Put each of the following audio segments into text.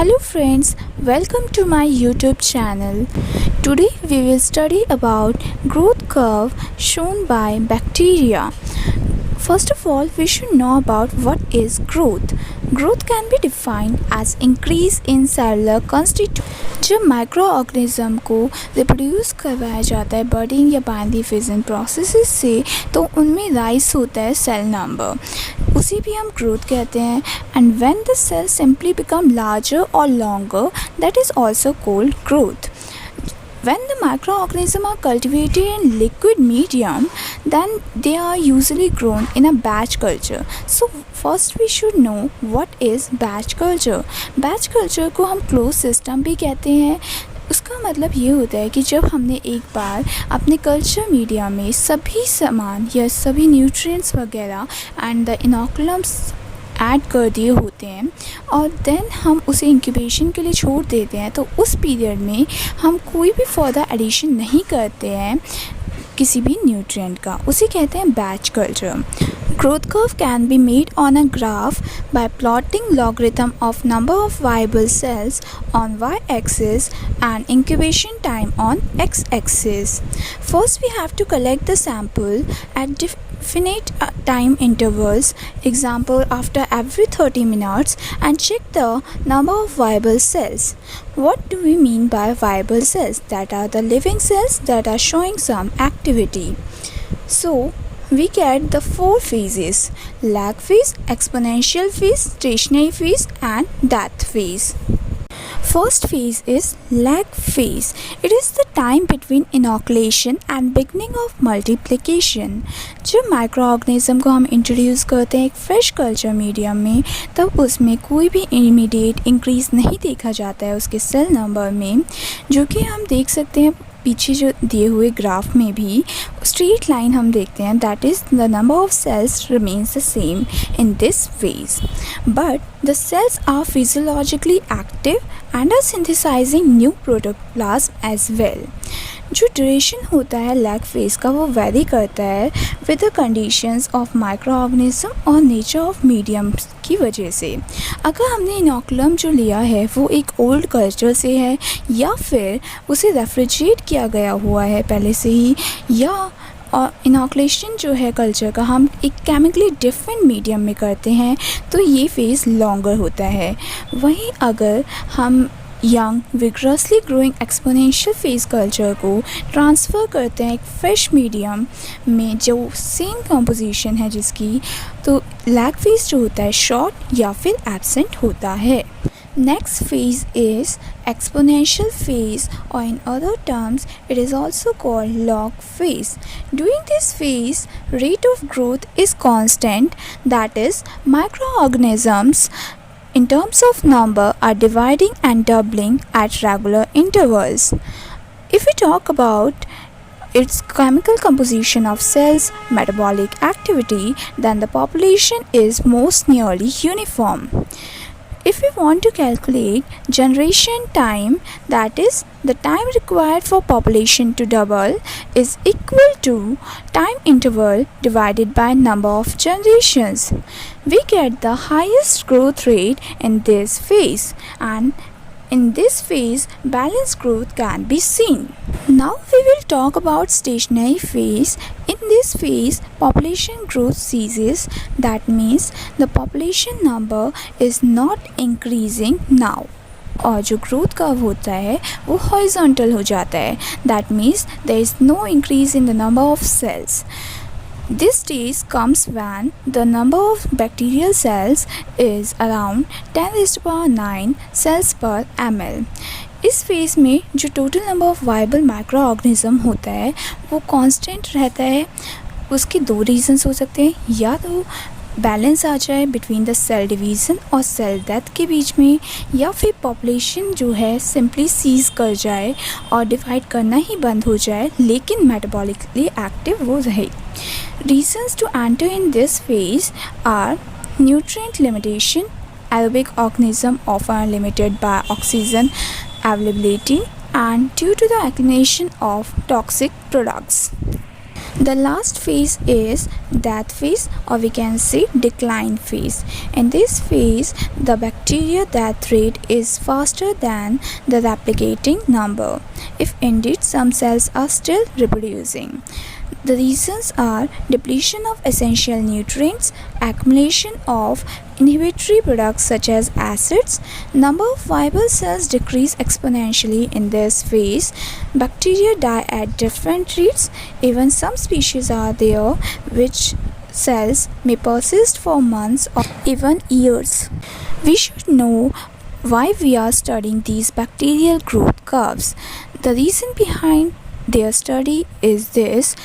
Hello friends, welcome to my YouTube channel. Today we will study about growth curve shown by bacteria. First of all, we should know about what is growth. Growth can be defined as increase in cellular constitution. जब micro organism को reproduce करवाया जाता है बर्डिंग या binary fission processes से, तो उनमें rise होता है सेल नंबर, उसी भी हम ग्रोथ कहते हैं. And when the cell simply become larger और longer, that is also called growth. When the microorganisms are cultivated in liquid medium, then they are usually grown in a batch culture. So first we should know what is batch culture. Batch culture को हम closed system भी कहते हैं. उसका मतलब ये होता है कि जब हमने एक बार अपने कल्चर मीडिया में सभी सामान या सभी न्यूट्रिएंट्स वगैरह एंड द इनोकुलम्स ऐड कर दिए होते हैं और देन हम उसे इंक्यूबेशन के लिए छोड़ देते हैं, तो उस पीरियड में हम कोई भी फर्दर एडिशन नहीं करते हैं किसी भी न्यूट्रिएंट का, उसे कहते हैं batch culture. Growth curve can be made on a graph by plotting logarithm of number of viable cells on y-axis and incubation time on x-axis. First we have to collect the sample at definite time intervals, example after every 30 minutes, and check the number of viable cells. What do we mean by viable cells? That are the living cells that are showing some activity. So we get the four phases: lag phase, exponential phase, stationary phase and death phase. First phase is lag phase. It is the time between inoculation and beginning of multiplication. जब microorganism को हम introduce करते हैं एक fresh culture medium में, तब उसमें कोई भी इमीडिएट इंक्रीज़ नहीं देखा जाता है उसके सेल नंबर में, जो कि हम देख सकते हैं पीछे जो दिए हुए ग्राफ में भी स्ट्रेट लाइन हम देखते हैं. That is the number of cells remains the same in this phase, but the cells are physiologically active and are synthesising new protoplasm as well. जो ड्यूरेशन होता है लैग फेज का वो वेरी करता है with the conditions of microorganism और nature of medium की वजह से. अगर हमने इनोकुलम जो लिया है वो एक ओल्ड कल्चर से है या फिर उसे रेफ्रिजरेट किया गया हुआ है पहले से ही, या और इनोकुलेशन जो है कल्चर का हम एक केमिकली डिफरेंट मीडियम में करते हैं, तो ये फेज़ लॉन्गर होता है. वहीं अगर हम young vigorously growing exponential phase culture को ट्रांसफ़र करते हैं एक फ्रेश मीडियम में जो सेम कंपोजिशन है जिसकी, तो लैग फेज जो होता है शॉर्ट या फिर एब्सेंट होता है. Next phase is exponential phase, or in other terms it is also called log phase. During this phase, rate of growth is constant, that is microorganisms in terms of number are dividing and doubling at regular intervals. If we talk about its chemical composition of cells, metabolic activity, then the population is most nearly uniform. If we want to calculate generation time, that is the time required for population to double, is equal to time interval divided by number of generations. We get the highest growth rate in this phase, and in this phase balanced growth can be seen. Now we will talk about stationary phase. In this phase population growth ceases, that means the population number is not increasing now. और जो growth curve होता है वो horizontal हो जाता है. That means there is no increase in the number of cells. This stage comes when the number of bacterial cells is around 10⁹ cells per ml. इस phase में जो total number of viable micro organism होता है वो constant रहता है. उसके दो रीज़न्स हो सकते हैं, या तो बैलेंस आ जाए बिटवीन द सेल डिवीज़न और सेल डेथ के बीच में, या फिर पॉपुलेशन जो है सिंपली सीज़ कर जाए और डिवाइड करना ही बंद हो जाए, लेकिन मेटाबॉलिकली एक्टिव वो रहे. Reasons to enter in this phase are nutrient limitation. Aerobic organisms often are limited by oxygen availability and due to the accumulation of toxic products. The last phase is death phase, or we can say decline phase. In this phase, the bacteria death rate is faster than the replicating number, if indeed some cells are still reproducing. The reasons are depletion of essential nutrients, accumulation of inhibitory products such as acids, number of viable cells decrease exponentially in this phase, bacteria die at different rates, even some species are there which cells may persist for months or even years. We should know why we are studying these bacterial growth curves. The reason behind their study is this: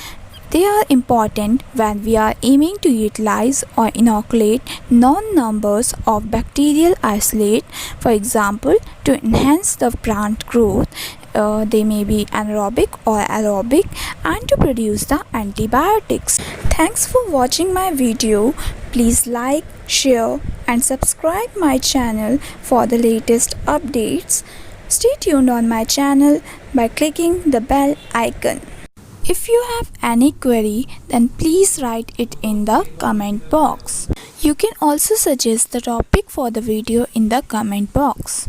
they are important when we are aiming to utilize or inoculate known numbers of bacterial isolate, for example, to enhance the plant growth. They may be anaerobic or aerobic, and to produce the antibiotics. Thanks for watching my video. Please like, share and subscribe my channel for the latest updates. Stay tuned on my channel by clicking the bell icon. If you have any query, then please write it in the comment box. You can also suggest the topic for the video in the comment box.